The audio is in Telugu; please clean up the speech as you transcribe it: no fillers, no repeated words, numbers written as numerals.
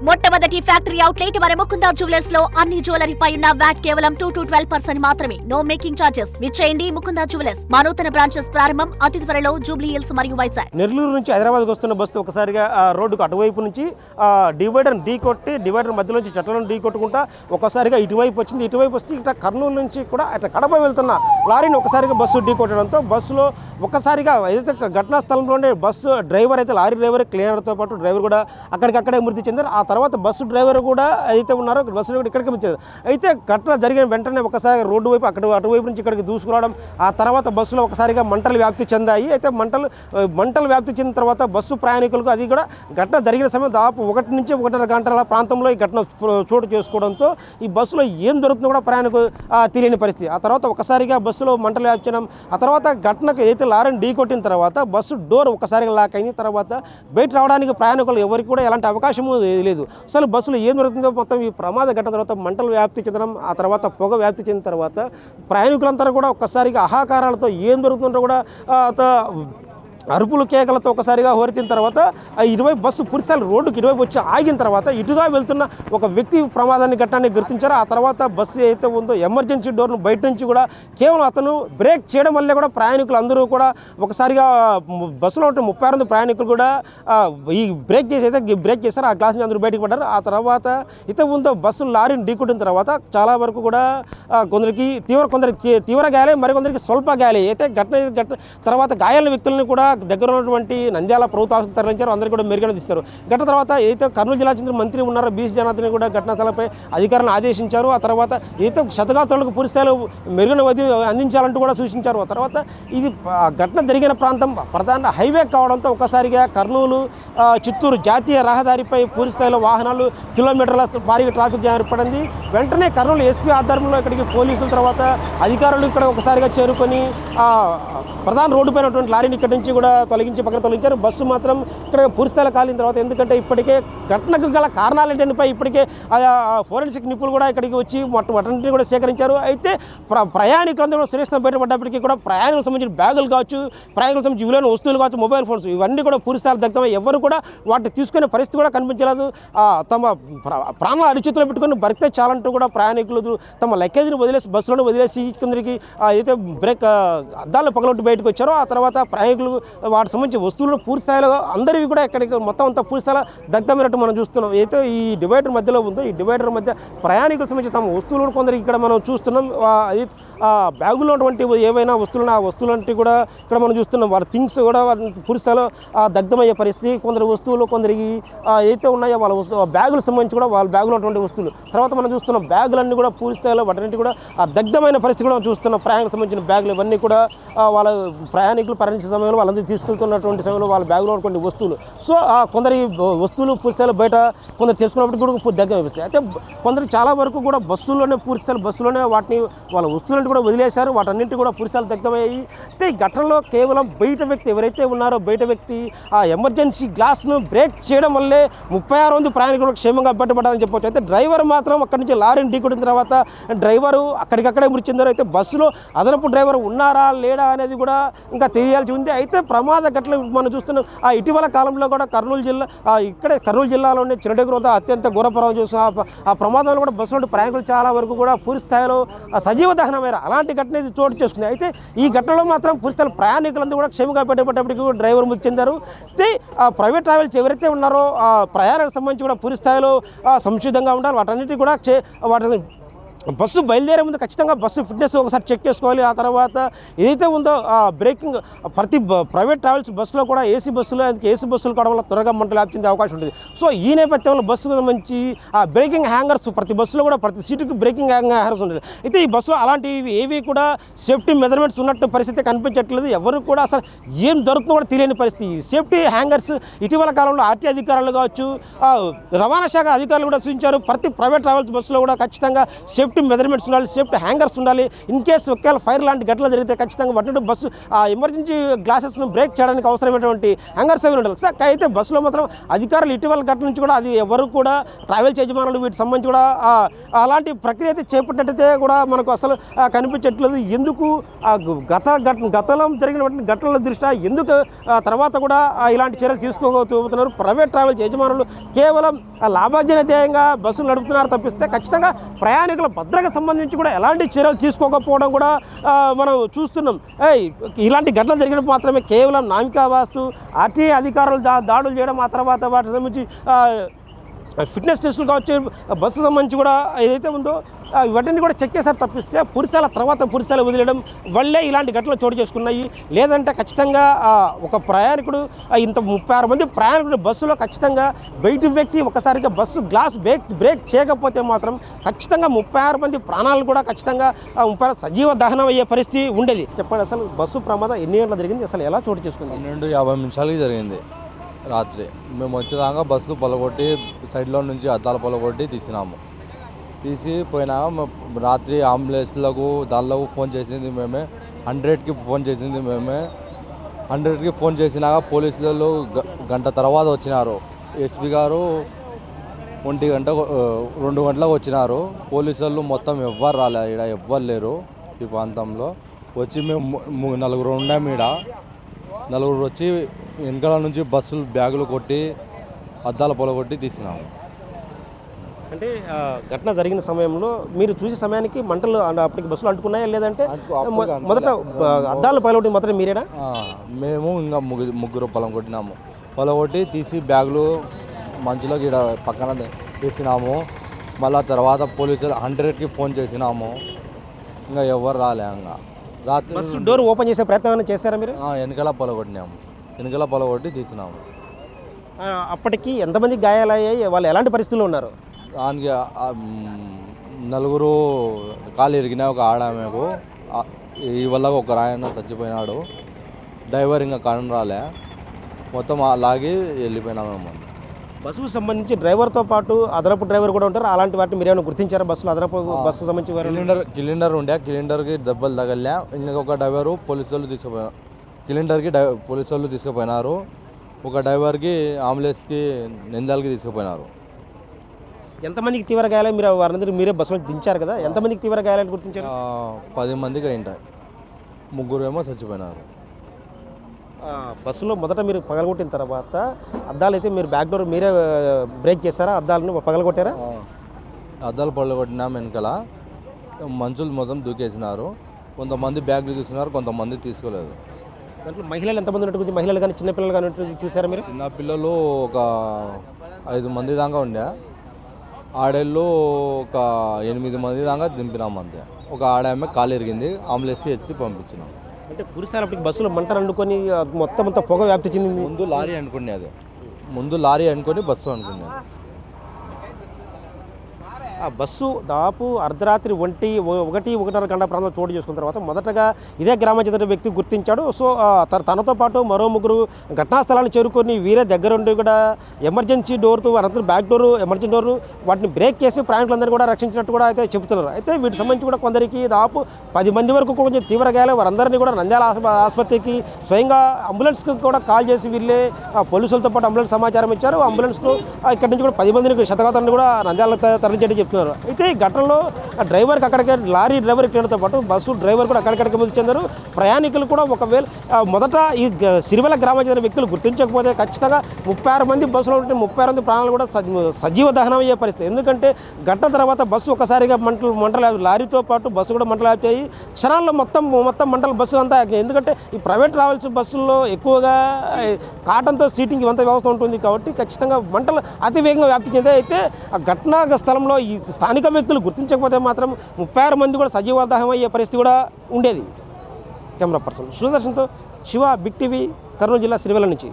మొట్టమొదటి ఫ్యాక్టరీ అవుట్లెట్ మన ముకుందా జ్యువెలర్స్ లో అన్ని జ్యువెలరీ పై ఉన్న వ్యాట్ కేవలం 2 to 12% మాత్రమే. No making charges. విచ్చేయండి ముకుందా జ్యువెలర్స్. మా నూతన బ్రాంచెస్ ప్రారంభం అతి త్వరలో జూబ్లీ హిల్స్ మరియు వైజాగ్. నెల్లూరు నుంచి హైదరాబాద్కి వస్తున్న బస్సు ఒకసారిగా రోడ్డుకు అటువైపు నుంచి డివైడర్ ఢీ కొట్టి డివైడర్ మధ్యలోంచి చెట్లను ఢీ కొట్టుకుంటా ఒకసారిగా ఇటువైపు వచ్చింది. ఇటువైపు వస్తే ఇట్లా కర్నూలు నుంచి కూడా అట్లా కడప వెళ్తున్న లారీని ఒకసారిగా బస్సు ఢీ కొట్టడంతో బస్సులో ఒక్కసారిగా ఏదైతే ఘటనా స్థలంలోనే బస్సు డ్రైవర్ అయితే లారీ డ్రైవర్ క్లీనర్తో పాటు డ్రైవర్ కూడా అక్కడికక్కడే మృతి చెందారు. ఆ తర్వాత బస్సు డ్రైవర్ కూడా అయితే ఉన్నారో బస్సు డ్రైవర్ ఇక్కడికి వచ్చారు. అయితే ఘటన జరిగిన వెంటనే ఒకసారి రోడ్డు వైపు అటువైపు నుంచి ఇక్కడికి దూసుకురావడం, ఆ తర్వాత బస్సులో ఒకసారిగా మంటలు వ్యాప్తి చెందాయి. అయితే మంటలు వ్యాప్తి చెందిన తర్వాత బస్సు ప్రయాణికులకు అది కూడా ఘటన జరిగిన సమయం దాదాపు 1 నుంచి 1.5 గంటల ప్రాంతంలో ఈ ఘటన చోటు చేసుకోవడంతో ఈ బస్సులో ఏం జరుగుతుందో కూడా ప్రయాణికులు తెలియని పరిస్థితి. ఆ తర్వాత ఒకసారిగా బస్సులో మంటలు వ్యాపించడం, ఆ తర్వాత ఘటనకు ఏదైతే లారీని ఢీ కొట్టిన తర్వాత బస్సు డోర్ ఒకసారిగా లాక్ అయింది. తర్వాత బయట రావడానికి ప్రయాణికులు ఎవరికి కూడా ఎలాంటి అవకాశము లేదు. అసలు బస్సులో ఏం జరుగుతుందో మొత్తం ఈ ప్రమాద ఘటన తర్వాత మంటలు వ్యాప్తి చెందడం, ఆ తర్వాత పొగ వ్యాప్తి చెందిన తర్వాత ప్రయాణికులంతా కూడా ఒక్కసారిగా ఆహాకారాలతో ఏం జరుగుతుందో కూడా అరుపులు కేకలతో ఒకసారిగా హోరెత్తిన తర్వాత ఇటువైపు బస్సు పూర్తిస్థాయి రోడ్డుకి ఇటువైపు వచ్చి ఆగిన తర్వాత ఇటుగా వెళ్తున్న ఒక వ్యక్తి ప్రమాదాన్ని ఘట్టాన్ని గుర్తించారు. ఆ తర్వాత బస్సు అయితే ఉందో ఎమర్జెన్సీ డోర్ను బయట నుంచి కూడా కేవలం అతను బ్రేక్ చేయడం వల్లే కూడా ప్రయాణికులు అందరూ కూడా ఒకసారిగా బస్సులో ఉంటే 36 ప్రయాణికులు కూడా ఈ బ్రేక్ చేశారు. ఆ గ్లాస్ నుంచి అందరూ బయటకు పడ్డారు. ఆ తర్వాత అయితే ఉందో బస్సు లారీని ఢీకొట్టిన తర్వాత చాలా వరకు కూడా కొందరికి తీవ్ర గాయాలే, మరికొందరికి స్వల్ప గాయాలే. అయితే ఘటన తర్వాత గాయాల వ్యక్తులను కూడా దగ్గర ఉన్నటువంటి నంద్యాల ప్రభుత్వ ఆసుపత్రికి తరలించారు. అందరికీ కూడా మెరుగైన తీస్తారు. ఘటన తర్వాత ఏదైతే కర్నూలు జిల్లా చెందిన మంత్రి ఉన్నారో బీసీ జనార్దన్ కూడా ఘటనా స్థలంపై అధికారులను ఆదేశించారు. ఆ తర్వాత ఏదైతే క్షతగాత్రులకు పూర్తి స్థాయిలో మెరుగైన వైద్యం అందించాలంటూ కూడా సూచించారు. ఆ తర్వాత ఇది ఘటన జరిగిన ప్రాంతం ప్రధాన హైవే కావడంతో ఒక్కసారిగా కర్నూలు చిత్తూరు జాతీయ రహదారిపై పూర్తి స్థాయిలో వాహనాలు కిలోమీటర్ల భారీగా ట్రాఫిక్ జామ్ ఏర్పడింది. వెంటనే కర్నూలు ఎస్పీ ఆధ్వర్యంలో ఇక్కడికి పోలీసుల తర్వాత అధికారులు ఇక్కడ ఒకసారిగా చేరుకొని ప్రధాన రోడ్డు పైన లారీని ఇక్కడి నుంచి కూడా పక్కన తొలగించారు. బస్సు మాత్రం ఇక్కడ పూర్తిస్థాయిలో కాలిన తర్వాత ఎందుకంటే ఇప్పటికే ఘటనకు గల కారణాలేంటిపై ఇప్పటికే ఫోరెన్సిక్ నిపుణులు కూడా ఇక్కడికి వచ్చి వాటన్నింటినీ కూడా సేకరించారు. అయితే ప్రయాణికులందరూ సురక్షితంగా బయటపడ్డప్పటికీ కూడా ప్రయాణికులకు సంబంధించిన బ్యాగులు కావచ్చు, ప్రయాణికులకు సంబంధించిన విలువైన వస్తువులు కావచ్చు, మొబైల్ ఫోన్స్ ఇవన్నీ కూడా పూర్తిస్థాయిలో దగ్ధమై ఎవరు కూడా వాటిని తీసుకునే పరిస్థితి కూడా కనిపించలేదు. తమ ప్రాణాల అరిచేతిలో పెట్టుకొని బరికితే చాలంటూ కూడా ప్రయాణికులు తమ లగేజ్ని వదిలేసి బస్సులను వదిలేసి కొందరికి అయితే బ్రేక్ అద్దాలను పగలొట్టి బయటకు వచ్చారో ఆ తర్వాత ప్రయాణికులు వాటికి సంబంధించిన వస్తువులను పూర్తి స్థాయిలో అందరివి కూడా ఇక్కడికి మొత్తం అంతా పూర్తి స్థాయిలో దగ్ధమైనట్టు మనం చూస్తున్నాం. అయితే ఈ డివైడర్ మధ్యలో ఉందో ఈ డివైడర్ మధ్య ప్రయాణికులకు సంబంధించి తమ వస్తువులు కొందరు ఇక్కడ మనం చూస్తున్నాం. బ్యాగులో ఉన్నటువంటి ఏవైనా వస్తువులను ఆ వస్తువులంటే కూడా ఇక్కడ మనం చూస్తున్నాం. వాళ్ళ థింగ్స్ కూడా పూర్తి స్థాయిలో దగ్ధమయ్యే పరిస్థితి. కొందరు వస్తువులు కొందరికి ఏదైతే ఉన్నాయో వాళ్ళ బ్యాగులకు సంబంధించి కూడా వాళ్ళ బ్యాగులో ఉన్నటువంటి వస్తువులు తర్వాత మనం చూస్తున్నాం బ్యాగులన్నీ కూడా పూర్తి స్థాయిలో వాటి కూడా దగ్ధమైన పరిస్థితి కూడా చూస్తున్నాం. ప్రయాణికులకు సంబంధించిన బ్యాగులు ఇవన్నీ కూడా వాళ్ళ ప్రయాణికులు పర్యటించే సమయంలో వాళ్ళందరూ తీసుకెళ్తున్నటువంటి సమయంలో వాళ్ళ బ్యాగులో ఉన్నటువంటి వస్తువులు. సో కొందరి వస్తువులు పూర్తిస్థాయిలో బయట కొందరు తెలుసుకున్నప్పటికీ కూడా దగ్గర అనిపిస్తాయి. అయితే కొందరు చాలా వరకు కూడా బస్సుల్లోనే పూర్తిస్థాయిలో బస్సులోనే వాటిని వాళ్ళ వస్తువులను కూడా వదిలేశారు. వాటన్నింటి కూడా పూర్తిస్థాయిలో దగ్ధమయ్యాయి. అయితే ఈ ఘటనలో కేవలం బయట వ్యక్తి ఎవరైతే ఉన్నారో బయట వ్యక్తి ఆ ఎమర్జెన్సీ గ్లాస్ను బ్రేక్ చేయడం వల్లే 36 మంది ప్రయాణికులు క్షేమంగా బయటపడ్డారని చెప్పవచ్చు. అయితే డ్రైవర్ మాత్రం అక్కడి నుంచి లారీని ఢీకొట్టిన తర్వాత డ్రైవరు అక్కడికక్కడే మృతి చెందారు. అయితే బస్సులో అదనపు డ్రైవర్ ఉన్నారా లేడా అనేది కూడా ఇంకా తెలియాల్సి ఉంది. అయితే ప్రమాద ఘటనలు మనం చూస్తున్నాం. ఇటీవల కాలంలో కూడా కర్నూలు జిల్లాలోని చిరడగురు వద్ద అత్యంత ఘోరపరం చూస్తున్నాం. ఆ ప్రమాదంలో కూడా బస్సులో ప్రయాణికులు చాలా వరకు కూడా పూర్తి స్థాయిలో సజీవ దహనమయ్యారు. అలాంటి ఘటన ఇది చోటు చేసుకుంది. అయితే ఈ ఘటనలో మాత్రం పూర్తి స్థాయిలో ప్రయాణికులందరూ కూడా క్షేమంగా బయటపడ్డప్పటికీ కూడా డ్రైవర్ మృతి చెందారు. అయితే ప్రైవేట్ ట్రావెల్స్ ఎవరైతే ఉన్నారో ప్రయాణానికి సంబంధించి కూడా పూర్తి స్థాయిలో సంసిద్ధంగా ఉండాలి. వాటన్నిటి కూడా బస్సు బయలుదేరే ముందు ఖచ్చితంగా బస్సు ఫిట్నెస్ ఒకసారి చెక్ చేసుకోవాలి. ఆ తర్వాత ఏదైతే ఉందో బ్రేకింగ్ ప్రతి ప్రైవేట్ ట్రావెల్స్ బస్సులో కూడా ఏసీ బస్సులు కావడం వల్ల త్వరగా మంటలు వ్యాపించే అవకాశం ఉంటుంది. సో ఈ నేపథ్యంలో బస్సుకు మంచి బ్రేకింగ్ హ్యాంగర్స్ ప్రతి బస్సులో కూడా ప్రతి సీటుకి బ్రేకింగ్ హ్యాంగర్స్ ఉంటుంది. అయితే ఈ బస్సులో అలాంటివి ఏవి కూడా సేఫ్టీ మెజర్మెంట్స్ ఉన్నట్టు పరిస్థితి కనిపించట్లేదు. ఎవరు కూడా అసలు ఏం జరుగుతుందో కూడా తెలియని పరిస్థితి. సేఫ్టీ హ్యాంగర్స్ ఇటీవల కాలంలో ఆర్టీ అధికారులు కావచ్చు, రవాణా శాఖ అధికారులు కూడా సూచించారు. ప్రతి ప్రైవేట్ ట్రావెల్స్ బస్సులో కూడా ఖచ్చితంగా సేఫ్టీ సేఫ్టీ మెజర్మెంట్స్ ఉండాలి, సేఫ్టీ హ్యాంగర్స్ ఉండాలి. ఇన్ కేసు ఒకవేళ ఫైర్ లాంటి ఘటనలు జరిగితే ఖచ్చితంగా వాటి బస్సు ఎమర్జెన్సీ గ్లాసెస్ను బ్రేక్ చేయడానికి అవసరమైనటువంటి హ్యాంగర్స్ అవి ఉండాలి. సార్ అయితే బస్సులో మాత్రం అధికారులు ఇటీవల ఘటన నుంచి కూడా అది ఎవరు కూడా ట్రావెల్ యజమానులు వీటికి సంబంధించి కూడా అలాంటి ప్రక్రియ అయితే చేపట్టినట్టయితే కూడా మనకు అసలు కనిపించట్లేదు. ఎందుకు గతంలో జరిగినటువంటి ఘటనల దృష్ట్యా ఎందుకు తర్వాత కూడా ఇలాంటి చర్యలు తీసుకోబోతున్నారు? ప్రైవేట్ ట్రావెల్స్ యజమానులు కేవలం లాభార్జన ధ్యేయంగా బస్సులు నడుపుతున్నారు తప్పిస్తే ఖచ్చితంగా ప్రయాణికుల భద్రతకు సంబంధించి కూడా ఎలాంటి చర్యలు తీసుకోకపోవడం కూడా మనం చూస్తున్నాం. ఇలాంటి ఘటనలు జరిగినప్పుడు మాత్రమే కేవలం నామికా వాస్తు ఆర్టీఏ అధికారులు దాడులు చేయడం, ఆ తర్వాత వాటికి సంబంధించి ఫిట్నెస్ టెస్టులు కావచ్చు, బస్సు సంబంధించి కూడా ఏదైతే ఉందో వాటిని కూడా చెక్ చేశారు తప్పిస్తే పురుషాల తర్వాత పురుషాలు వదిలేయడం వల్లే ఇలాంటి ఘటనలు చోటు చేసుకున్నాయి. లేదంటే ఖచ్చితంగా ఒక ప్రయాణికుడు ఇంత 36 మంది ప్రయాణికుడు బస్సులో ఖచ్చితంగా బయటి వ్యక్తి ఒకసారిగా బస్సు గ్లాస్ బ్రేక్ చేయకపోతే మాత్రం ఖచ్చితంగా 36 మంది ప్రాణాలు కూడా ఖచ్చితంగా 36 సజీవ దహనం అయ్యే పరిస్థితి ఉండేది. చెప్పండి, అసలు బస్సు ప్రమాదం ఎన్ని గంటలు జరిగింది, అసలు ఎలా చోటు చేసుకుంది? 12:50 జరిగింది రాత్రి. మేము వచ్చేదాకా బస్సు పొలగొట్టి సైడ్లో నుంచి అద్దాల పొలగొట్టి తీసి పోయినా రాత్రి అంబులెన్స్లకు దానిలకు ఫోన్ చేసింది మేమే, 100కి ఫోన్ చేసింది మేమే. 100కి ఫోన్ చేసినాక పోలీసులు గంట తర్వాత వచ్చినారు. ఎస్పీ గారు 1 గంట 2 గంటలకు వచ్చినారు. పోలీసు వాళ్ళు మొత్తం ఎవ్వరు రాలే, ఇక్కడ ఎవ్వరు లేరు ఈ ప్రాంతంలో. వచ్చి మేము 4 ఉన్నాము. ఈడ 4 వచ్చి వెనకాల నుంచి బస్సులు బ్యాగులు కొట్టి అద్దాల పొలగొట్టి తీసినాము. అంటే ఘటన జరిగిన సమయంలో మీరు చూసే సమయానికి మంటలు అప్పటికి బస్సులు అంటుకున్నాయా, లేదంటే మొదట అద్దాలు పగలగొట్టి మాత్రం మీరేనా? మేము ఇంకా ముగ్గురు పొలం కొట్టినాము. పొలగొట్టి తీసి బ్యాగులు మంచులోకి ఇక్కడ పక్కన తీసినాము. మళ్ళీ తర్వాత పోలీసులు 100కి ఫోన్ చేసినాము. ఇంకా ఎవరు రాలే. ఇంకా రాత్రి బస్సు డోర్ ఓపెన్ చేసే ప్రయత్నం చేశారా మీరు? వెనకాల పొలగొట్టినాము. వెనకాల పొలగొట్టి తీసినాము. అప్పటికి ఎంతమంది గాయాలయ్యాయి, వాళ్ళు ఎలాంటి పరిస్థితుల్లో ఉన్నారు? దానికి 4 కాలు ఇరిగినాయి. ఒక ఆడామెకు ఈ వల్ల ఒక రాయన చచ్చిపోయినాడు. డ్రైవర్ ఇంకా కరణ్ రాలే, మొత్తం లాగి వెళ్ళిపోయినాము. బస్సుకు సంబంధించి డ్రైవర్తో పాటు అదనపు డ్రైవర్ కూడా ఉంటారు. అలాంటి వాటిని మీరు ఏమైనా గుర్తించారా? బస్సులో అదనపు బస్సు సంబంధించి కిలిండర్ ఉండే, కిలిండర్కి దెబ్బలు తగలే. ఇంకొక డ్రైవరు పోలీసు వాళ్ళు తీసుకుపోయినారు. కిలిండర్కి పోలీసు వాళ్ళు తీసుకుపోయినారు. ఒక డ్రైవర్కి అంబులెన్స్కి నిందాలకి తీసుకుపోయినారు. ఎంతమందికి తీవ్ర గాయాలు? మీరు వారందరూ మీరే బస్సులో దించారు కదా, ఎంతమందికి తీవ్ర గాయాలని గుర్తించారు? 10 మందికి అయింటాయి. 3 ఏమో చచ్చిపోయినారు. బస్సులో మొదట మీరు పగలగొట్టిన తర్వాత అద్దాలు అయితే మీరు బ్యాక్ డోర్ మీరే బ్రేక్ చేస్తారా? అద్దాలను పగలగొట్టారా? అద్దాలు పగలగొట్టినాము. వెనకాల మనుషులు మొత్తం దూకేసినారు. కొంతమంది బ్యాగ్లు తీసుకున్నారు, కొంతమంది తీసుకోలేదు. దాంట్లో మహిళలు ఎంతమంది ఉన్నట్టు, మహిళలు కానీ చిన్నపిల్లలు కానీ చూసారా మీరు? చిన్నపిల్లలు ఒక 5 మంది దాకా ఉండే. ఆడేళ్ళు ఒక 8 మంది దాకా దింపినాము అంతే. ఒక ఆడామె కాలు ఇరిగింది, అంబులెన్స్కి ఎత్తి పంపించినాం. అంటే పురుషాలప్పటికి బస్సులో మంటలు అంటుకొని మొత్తం పొగ వ్యాప్తి చెందింది. ముందు లారీ అనుకుని బస్సు అనుకునేది. ఆ బస్సు దాదాపు అర్ధరాత్రి 1-1:30 గంటల ప్రాంతంలో చోటు చేసుకున్న తర్వాత మొదటగా ఇదే గ్రామం చెందిన వ్యక్తి గుర్తించాడు. సో తనతో పాటు మరో 3 ఘటనా స్థలాన్ని చేరుకొని వీరే దగ్గరుండి కూడా ఎమర్జెన్సీ డోర్తో అనంతరం బ్యాక్ డోరు, ఎమర్జెన్సీ డోరు వాటిని బ్రేక్ చేసి ప్రయాణికులందరూ కూడా రక్షించినట్టు కూడా అయితే చెబుతున్నారు. అయితే వీటికి సంబంధించి కూడా కొందరికి దాదాపు 10 మంది వరకు కొంచెం తీవ్ర గాయాలు. వారందరినీ కూడా నంద్యాల ఆసుపత్రికి స్వయంగా అంబులెన్స్కి కూడా కాల్ చేసి వీళ్ళే పోలీసులతో పాటు అంబులెన్స్ సమాచారం ఇచ్చారు. అంబులెన్స్తో ఇక్కడి నుంచి కూడా 10 మందిని శతగాతాన్ని కూడా నంద్యాల తరలించేట్టు చెప్తున్నారు. అయితే ఈ ఘటనలో డ్రైవర్కి అక్కడికే, లారీ డ్రైవర్ ఎక్కడంతో పాటు బస్సు డ్రైవర్ కూడా అక్కడికక్కడికి మృతి చెందారు. ప్రయాణికులు కూడా ఒకవేళ మొదట ఈ సిరివెల గ్రామం చెందిన వ్యక్తులు గుర్తించకపోతే ఖచ్చితంగా 36 మంది బస్సులో ఉంటే 36 మంది ప్రాణాలు కూడా సజీవ దహనం అయ్యే పరిస్థితి. ఎందుకంటే ఘటన తర్వాత బస్సు ఒకసారిగా మంటలు లారీతో పాటు బస్సు కూడా మంటలు ఆపాయి. క్షణాల్లో మొత్తం మంటలు బస్సు అంతా. ఎందుకంటే ఈ ప్రైవేట్ ట్రావెల్స్ బస్సుల్లో ఎక్కువగా కాటన్తో సీటింగ్ ఇవంతా వ్యవస్థ ఉంటుంది కాబట్టి ఖచ్చితంగా మంటలు అతి వేగంగా వ్యాప్తి చెందాయి. అయితే ఆ ఘటనా స్థలంలో ఈ స్థానిక వ్యక్తులు గుర్తించకపోతే మాత్రం 36 మంది కూడా సజీవ దహనం అయ్యే పరిస్థితి కూడా ఉండేది. కెమెరా పర్సన్ సుదర్శన్తో శివ, బిగ్ టీవీ, కర్నూలు జిల్లా సిరివెల నుంచి.